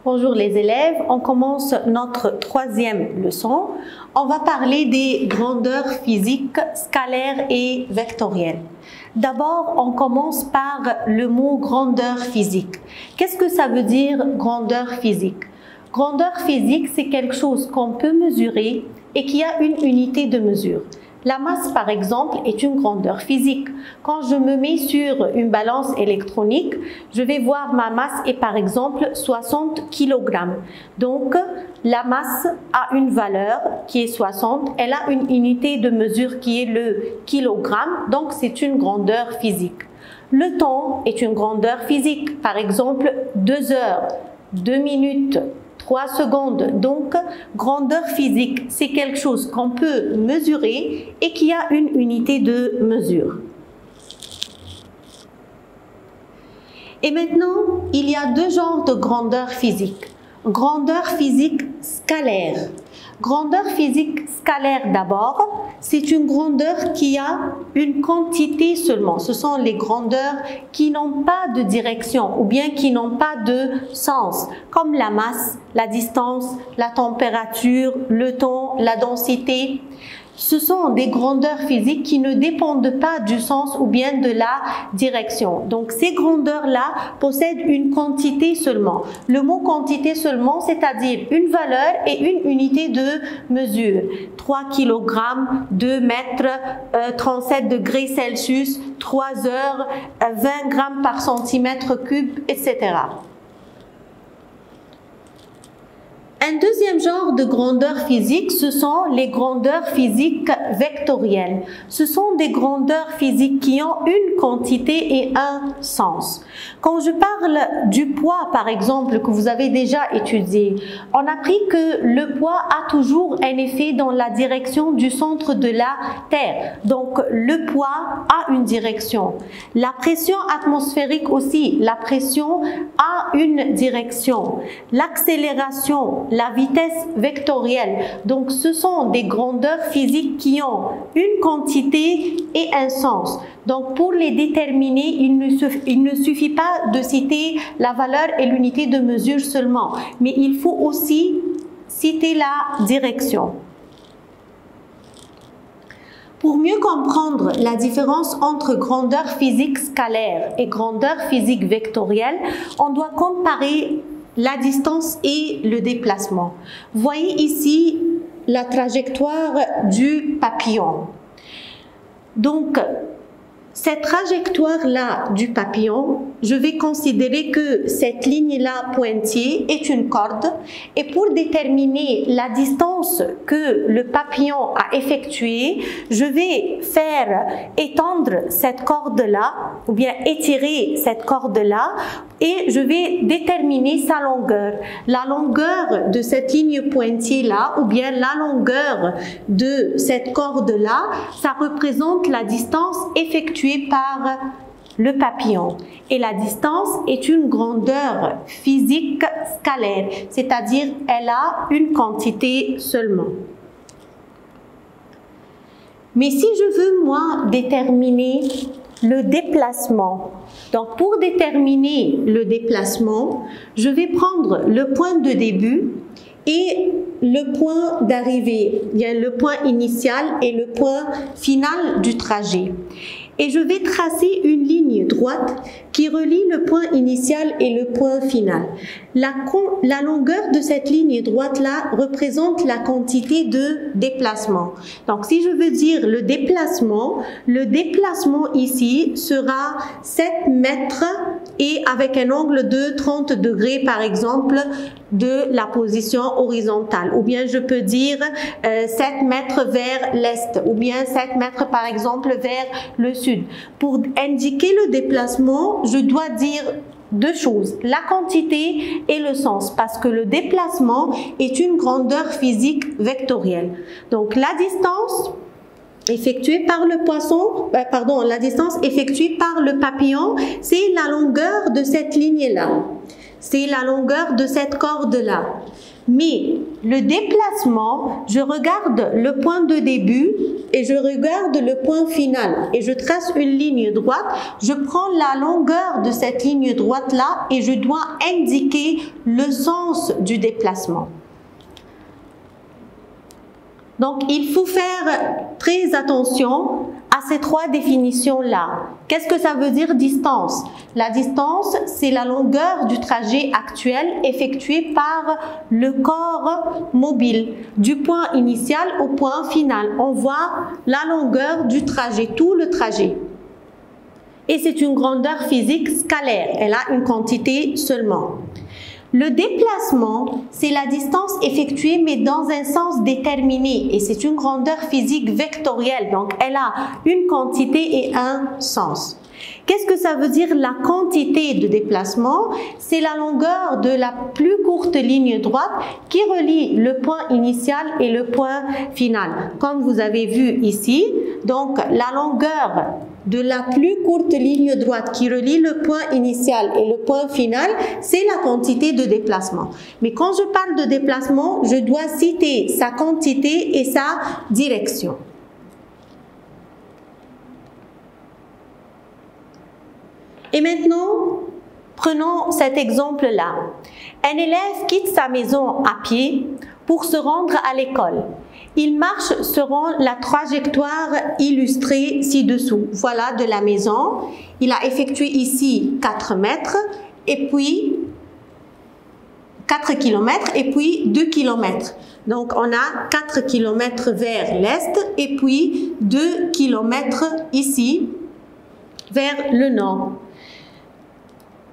Bonjour les élèves, on commence notre troisième leçon. On va parler des grandeurs physiques scalaires et vectorielles. D'abord, on commence par le mot grandeur physique. Qu'est-ce que ça veut dire grandeur physique? Grandeur physique, c'est quelque chose qu'on peut mesurer et qui a une unité de mesure. La masse, par exemple, est une grandeur physique. Quand je me mets sur une balance électronique, je vais voir ma masse est par exemple 60 kg. Donc, la masse a une valeur qui est 60. Elle a une unité de mesure qui est le kilogramme. Donc, c'est une grandeur physique. Le temps est une grandeur physique. Par exemple, 2 heures, 2 minutes, 3 secondes. Donc, grandeur physique, c'est quelque chose qu'on peut mesurer et qui a une unité de mesure. Et maintenant, il y a deux genres de grandeur physique. Grandeur physique scalaire. Grandeur physique scalaire d'abord, c'est une grandeur qui a une quantité seulement. Ce sont les grandeurs qui n'ont pas de direction ou bien qui n'ont pas de sens, comme la masse, la distance, la température, le temps, la densité. Ce sont des grandeurs physiques qui ne dépendent pas du sens ou bien de la direction. Donc, ces grandeurs-là possèdent une quantité seulement. Le mot quantité seulement, c'est-à-dire une valeur et une unité de mesure. 3 kg, 2 mètres, 37 degrés Celsius, 3 heures, 20 grammes par centimètre cube, etc. Un deuxième genre de grandeur physique, ce sont les grandeurs physiques vectorielles. Ce sont des grandeurs physiques qui ont une quantité et un sens. Quand je parle du poids, par exemple, que vous avez déjà étudié, on a appris que le poids a toujours un effet dans la direction du centre de la Terre. Donc, le poids a une direction. La pression atmosphérique aussi, la pression a une direction. L'accélération, la vitesse vectorielle. Donc, ce sont des grandeurs physiques qui ont une quantité et un sens. Donc, pour les déterminer, il ne suffit pas de citer la valeur et l'unité de mesure seulement, mais il faut aussi citer la direction. Pour mieux comprendre la différence entre grandeur physique scalaire et grandeur physique vectorielle, on doit comparer la distance et le déplacement. Voyez ici la trajectoire du papillon. Donc, cette trajectoire-là du papillon, je vais considérer que cette ligne-là pointillée est une corde et pour déterminer la distance que le papillon a effectuée, je vais faire étendre cette corde-là ou bien étirer cette corde-là et je vais déterminer sa longueur. La longueur de cette ligne pointillée-là ou bien la longueur de cette corde-là, ça représente la distance effectuée par le papillon. Et la distance est une grandeur physique scalaire, c'est-à-dire elle a une quantité seulement. Mais si je veux, moi, déterminer le déplacement, donc pour déterminer le déplacement, je vais prendre le point de début et le point d'arrivée. Il y a le point initial et le point final du trajet. Et je vais tracer une ligne droite qui relie le point initial et le point final. La longueur de cette ligne droite-là représente la quantité de déplacement. Donc, si je veux dire le déplacement ici sera 7 mètres et avec un angle de 30 degrés, par exemple, de la position horizontale. Ou bien je peux dire 7 mètres vers l'est ou bien 7 mètres, par exemple, vers le sud. Pour indiquer le déplacement, je dois dire deux choses, la quantité et le sens, parce que le déplacement est une grandeur physique vectorielle. Donc, la distance effectuée par le poisson, la distance effectuée par le papillon, c'est la longueur de cette ligne-là. C'est la longueur de cette corde-là. Mais le déplacement, je regarde le point de début et je regarde le point final et je trace une ligne droite. Je prends la longueur de cette ligne droite-là et je dois indiquer le sens du déplacement. Donc, il faut faire très attention à ces trois définitions-là. Qu'est-ce que ça veut dire distance? La distance, c'est la longueur du trajet actuel effectué par le corps mobile, du point initial au point final. On voit la longueur du trajet, tout le trajet. Et c'est une grandeur physique scalaire, elle a une quantité seulement. Le déplacement, c'est la distance effectuée mais dans un sens déterminé et c'est une grandeur physique vectorielle, donc elle a une quantité et un sens. Qu'est-ce que ça veut dire la quantité de déplacement? C'est la longueur de la plus courte ligne droite qui relie le point initial et le point final. Comme vous avez vu ici, donc la longueur de la plus courte ligne droite qui relie le point initial et le point final, c'est la quantité de déplacement. Mais quand je parle de déplacement, je dois citer sa quantité et sa direction. Et maintenant, prenons cet exemple-là. Un élève quitte sa maison à pied pour se rendre à l'école. Il marche selon la trajectoire illustrée ci-dessous. Voilà de la maison. Il a effectué ici 4 mètres et puis 4 km et puis 2 km. Donc on a 4 km vers l'est et puis 2 km ici vers le nord.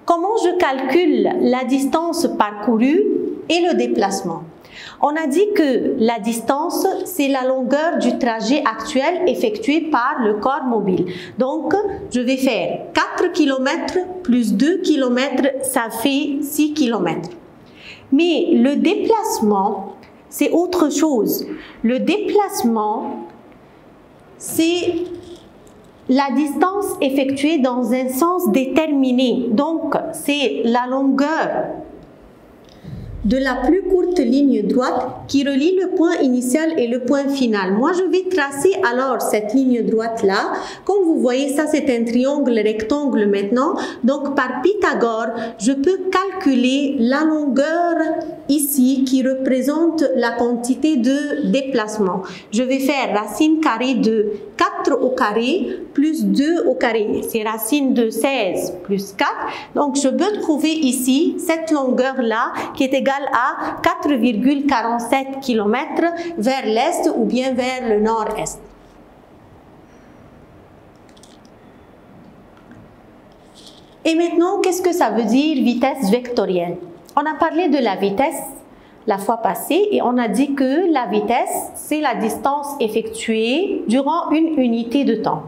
Comment je calcule la distance parcourue et le déplacement? On a dit que la distance, c'est la longueur du trajet actuel effectué par le corps mobile. Donc, je vais faire 4 km plus 2 km, ça fait 6 km. Mais le déplacement, c'est autre chose. Le déplacement, c'est la distance effectuée dans un sens déterminé. Donc, c'est la longueur de la plus courte ligne droite qui relie le point initial et le point final. Moi, je vais tracer alors cette ligne droite-là. Comme vous voyez, ça c'est un triangle rectangle maintenant. Donc, par Pythagore, je peux calculer la longueur ici qui représente la quantité de déplacement. Je vais faire racine carrée de 4 au carré plus 2 au carré. C'est racine de 16 plus 4. Donc, je peux trouver ici cette longueur-là qui est égale à 4,47 km vers l'est ou bien vers le nord-est. Et maintenant, qu'est-ce que ça veut dire vitesse vectorielle? On a parlé de la vitesse la fois passée et on a dit que la vitesse, c'est la distance effectuée durant une unité de temps.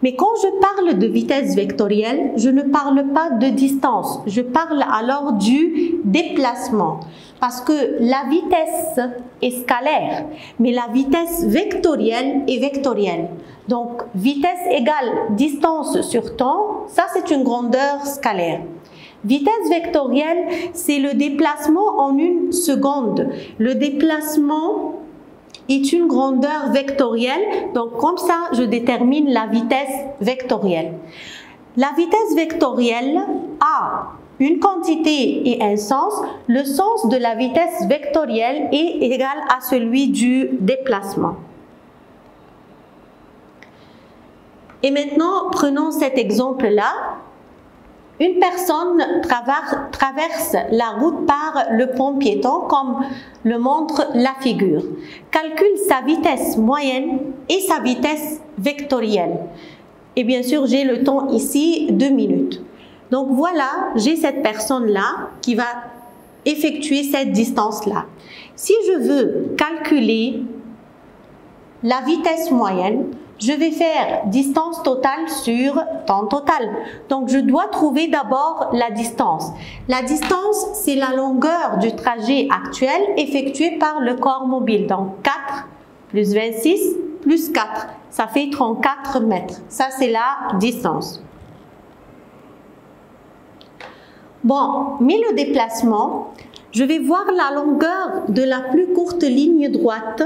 Mais quand je parle de vitesse vectorielle, je ne parle pas de distance, je parle alors du déplacement. Parce que la vitesse est scalaire, mais la vitesse vectorielle est vectorielle. Donc, vitesse égale distance sur temps, ça c'est une grandeur scalaire. Vitesse vectorielle, c'est le déplacement en une seconde. Le déplacement est une grandeur vectorielle, donc comme ça, je détermine la vitesse vectorielle. La vitesse vectorielle a une quantité et un sens. Le sens de la vitesse vectorielle est égal à celui du déplacement. Et maintenant, prenons cet exemple-là. Une personne traverse la route par le pont piéton comme le montre la figure. Calcule sa vitesse moyenne et sa vitesse vectorielle. Et bien sûr, j'ai le temps ici, 2 minutes. Donc voilà, j'ai cette personne-là qui va effectuer cette distance-là. Si je veux calculer la vitesse moyenne, je vais faire distance totale sur temps total. Donc, je dois trouver d'abord la distance. La distance, c'est la longueur du trajet actuel effectué par le corps mobile. Donc, 4 plus 26 plus 4, ça fait 34 mètres. Ça, c'est la distance. Bon, mais le déplacement, je vais voir la longueur de la plus courte ligne droite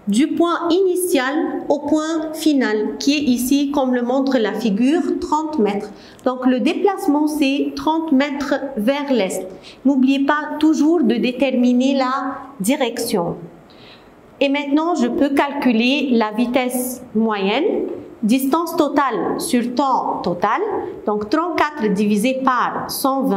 du point initial au point final, qui est ici, comme le montre la figure, 30 mètres. Donc le déplacement, c'est 30 mètres vers l'est. N'oubliez pas toujours de déterminer la direction. Et maintenant, je peux calculer la vitesse moyenne, distance totale sur temps total. Donc 34 divisé par 120,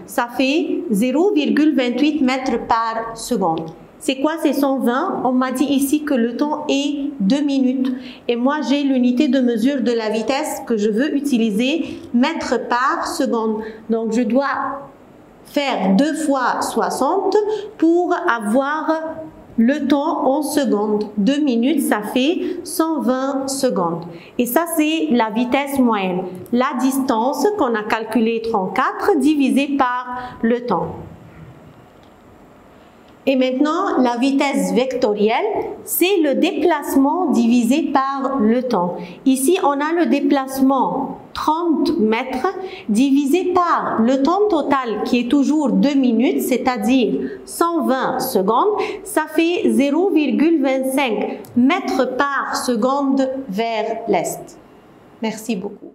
ça fait 0,28 mètres par seconde. C'est quoi ces 120? On m'a dit ici que le temps est 2 minutes. Et moi, j'ai l'unité de mesure de la vitesse que je veux utiliser, mètres par seconde. Donc, je dois faire 2 fois 60 pour avoir le temps en secondes. 2 minutes, ça fait 120 secondes. Et ça, c'est la vitesse moyenne. La distance qu'on a calculée 34 divisé par le temps. Et maintenant, la vitesse vectorielle, c'est le déplacement divisé par le temps. Ici, on a le déplacement 30 mètres divisé par le temps total qui est toujours 2 minutes, c'est-à-dire 120 secondes. Ça fait 0,25 mètres par seconde vers l'est. Merci beaucoup.